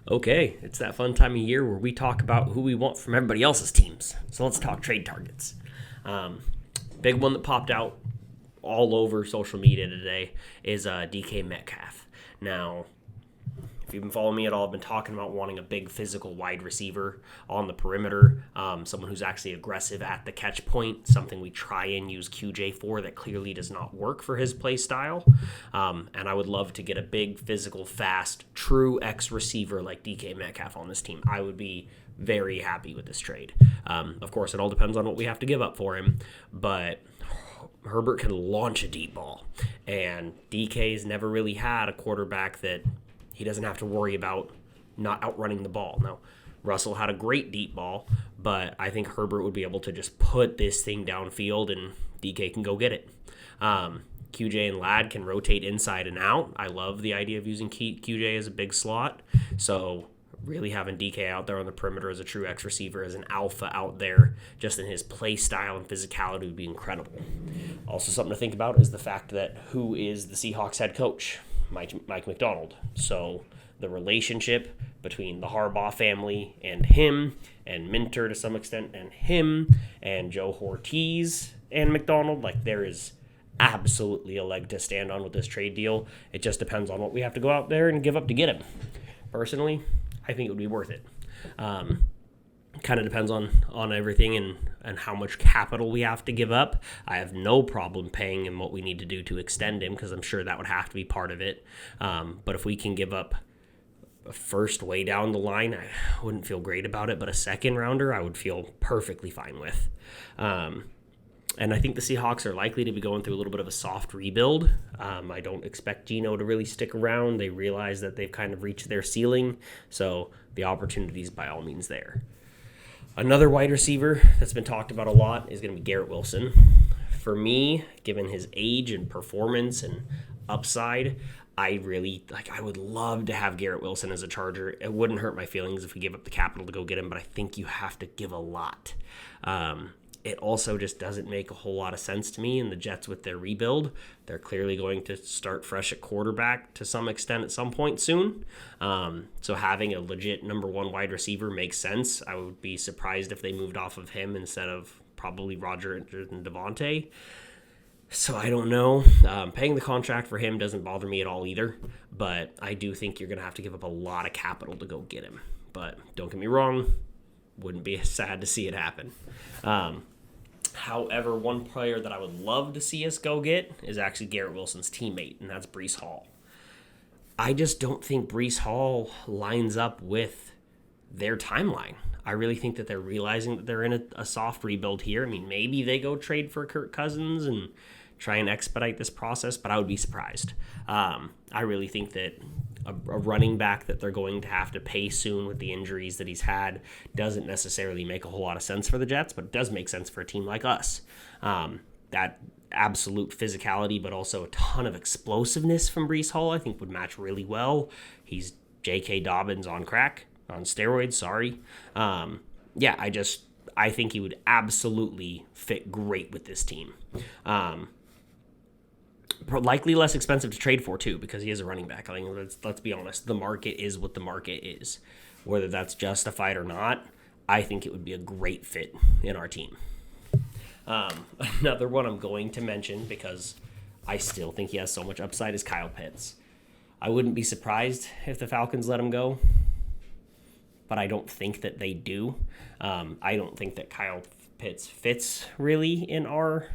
Okay, it's that fun time of year where we talk about who we want from everybody else's teams. So let's talk trade targets. Um, Big one that popped out all over social media today is DK Metcalf. Now, if you've been following me at all, I've been talking about wanting a big physical wide receiver on the perimeter, someone who's actually aggressive at the catch point, something we try and use QJ for that clearly does not work for his play style. And I would love to get a big, physical, fast, true X receiver like DK Metcalf on this team. I would be very happy with this trade. Of course, it all depends on what we have to give up for him, but Herbert can launch a deep ball, and DK's never really had a quarterback that he doesn't have to worry about not outrunning the ball. Now, Russell had a great deep ball, but I think Herbert would be able to just put this thing downfield and DK can go get it. QJ and Ladd can rotate inside and out. I love the idea of using QJ as a big slot. So really having DK out there on the perimeter as a true X receiver, as an alpha out there, just in his play style and physicality would be incredible. Also, something to think about is the fact that who is the Seahawks head coach? Mike Macdonald. So the relationship between the Harbaugh family and him, and Minter to some extent, and him, and Joe Ortiz and Macdonald, like there is absolutely a leg to stand on with this trade deal. It just depends on what we have to go out there and give up to get him. Personally, I think it would be worth it. Kind of depends on everything and how much capital we have to give up. I have no problem paying him what we need to do to extend him because I'm sure that would have to be part of it. But if we can give up a first way down the line, I wouldn't feel great about it. But a second rounder, I would feel perfectly fine with. And I think the Seahawks are likely to be going through a little bit of a soft rebuild. I don't expect Geno to really stick around. They realize that they've kind of reached their ceiling. So the opportunity's by all means there. Another wide receiver that's been talked about a lot is going to be Garrett Wilson. For me, given his age and performance and upside, I would love to have Garrett Wilson as a Charger. It wouldn't hurt my feelings if we give up the capital to go get him, but I think you have to give a lot. It also just doesn't make a whole lot of sense to me. And the Jets with their rebuild, they're clearly going to start fresh at quarterback to some extent at some point soon. So having a legit number one wide receiver makes sense. I would be surprised if they moved off of him instead of probably Roger and Devontae. So I don't know. Paying the contract for him doesn't bother me at all either. But I do think you're going to have to give up a lot of capital to go get him. But don't get me wrong, wouldn't be sad to see it happen. However, one player that I would love to see us go get is actually Garrett Wilson's teammate, and that's Breece Hall. I just don't think Breece Hall lines up with their timeline. I really think that they're realizing that they're in a soft rebuild here. I mean, maybe they go trade for Kirk Cousins and try and expedite this process, but I would be surprised. I really think that a running back that they're going to have to pay soon with the injuries that he's had doesn't necessarily make a whole lot of sense for the Jets, but it does make sense for a team like us. That absolute physicality, but also a ton of explosiveness from Breece Hall, I think would match really well. He's J.K. Dobbins on crack, on steroids, sorry. I think he would absolutely fit great with this team. Likely less expensive to trade for, too, because he is a running back. I mean, let's be honest. The market is what the market is. Whether that's justified or not, I think it would be a great fit in our team. Another one I'm going to mention, because I still think he has so much upside, is Kyle Pitts. I wouldn't be surprised if the Falcons let him go, but I don't think that they do. I don't think that Kyle Pitts fits really in our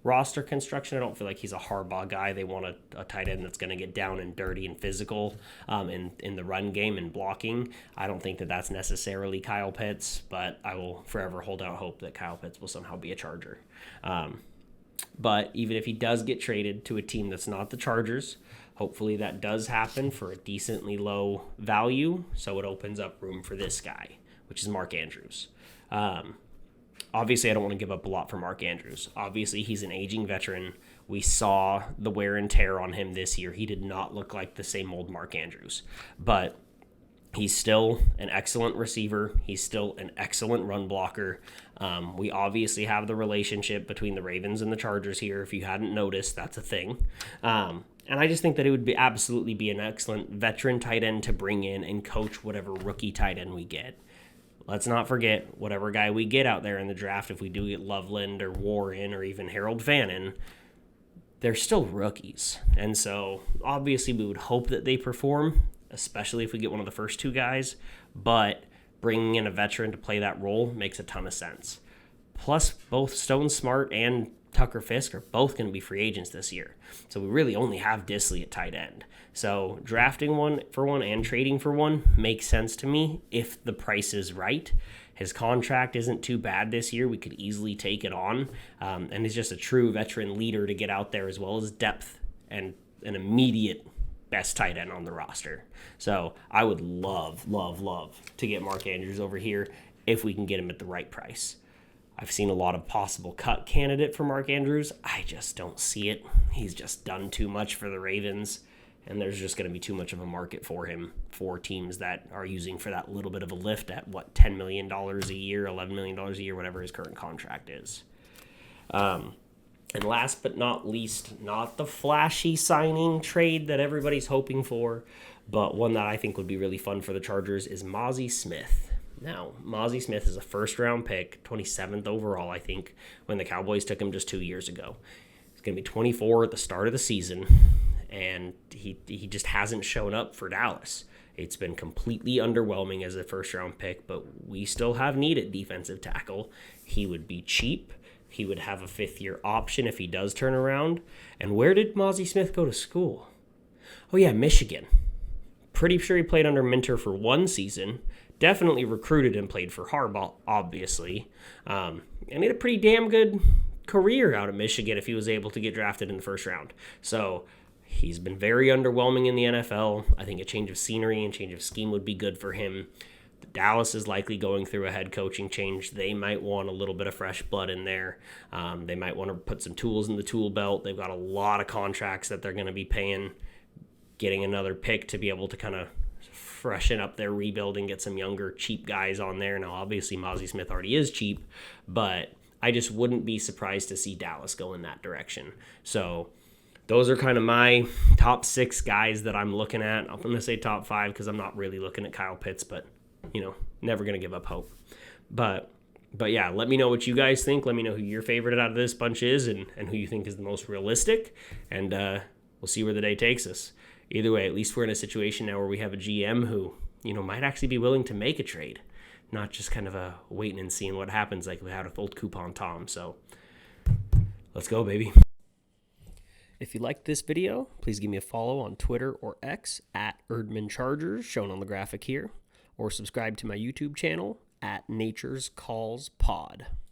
roster construction. I don't feel like he's a Harbaugh guy. They want a tight end that's going to get down and dirty and physical in the run game and blocking. I don't think that that's necessarily Kyle Pitts, but I will forever hold out hope that Kyle Pitts will somehow be a Charger. But even if he does get traded to a team that's not the Chargers, hopefully that does happen for a decently low value, so it opens up room for this guy, which is Mark Andrews. Obviously, I don't want to give up a lot for Mark Andrews. Obviously, he's an aging veteran. We saw the wear and tear on him this year. He did not look like the same old Mark Andrews. But he's still an excellent receiver. He's still an excellent run blocker. We obviously have the relationship between the Ravens and the Chargers here. If you hadn't noticed, that's a thing. And I just think that it would be absolutely be an excellent veteran tight end to bring in and coach whatever rookie tight end we get. Let's not forget, whatever guy we get out there in the draft, if we do get Loveland or Warren or even Harold Fannin, they're still rookies. And so obviously we would hope that they perform, especially if we get one of the first two guys. But bringing in a veteran to play that role makes a ton of sense. Plus, both Stone Smart and Tucker Fisk are both going to be free agents this year. So we really only have Disley at tight end. So drafting one for one and trading for one makes sense to me if the price is right. His contract isn't too bad this year. We could easily take it on. And he's just a true veteran leader to get out there, as well as depth and an immediate best tight end on the roster. So I would love to get Mark Andrews over here if we can get him at the right price. I've seen a lot of possible cut candidate for Mark Andrews. I just don't see it. He's just done too much for the Ravens, and there's just going to be too much of a market for him for teams that are using for that little bit of a lift at, $10 million a year, $11 million a year, whatever his current contract is. And last but not least, not the flashy signing trade that everybody's hoping for, but one that I think would be really fun for the Chargers is Mazi Smith. Now, Mazi Smith is a first-round pick, 27th overall, I think, when the Cowboys took him just 2 years ago. He's going to be 24 at the start of the season, and he just hasn't shown up for Dallas. It's been completely underwhelming as a first-round pick, but we still have need at defensive tackle. He would be cheap. He would have a fifth-year option if he does turn around. And where did Mazi Smith go to school? Oh, yeah, Michigan. Pretty sure he played under Minter for one season. Definitely recruited and played for Harbaugh, obviously. And he had a pretty damn good career out of Michigan if he was able to get drafted in the first round. So he's been very underwhelming in the NFL. I think a change of scenery and change of scheme would be good for him. Dallas is likely going through a head coaching change. They might want a little bit of fresh blood in there. They might want to put some tools in the tool belt. They've got a lot of contracts that they're going to be paying. Getting another pick to be able to kind of freshen up their rebuild and get some younger, cheap guys on there. Now, obviously, Mazi Smith already is cheap, but I just wouldn't be surprised to see Dallas go in that direction. So those are kind of my top 6 guys that I'm looking at. I'm going to say top 5 because I'm not really looking at Kyle Pitts, but, never going to give up hope. But yeah, let me know what you guys think. Let me know who your favorite out of this bunch is and who you think is the most realistic, and we'll see where the day takes us. Either way, at least we're in a situation now where we have a GM who, might actually be willing to make a trade, not just kind of a waiting and seeing what happens like we had with old Coupon Tom. So let's go, baby. If you liked this video, please give me a follow on Twitter or X at Erdman Chargers, shown on the graphic here, or subscribe to my YouTube channel at Nature's Calls Pod.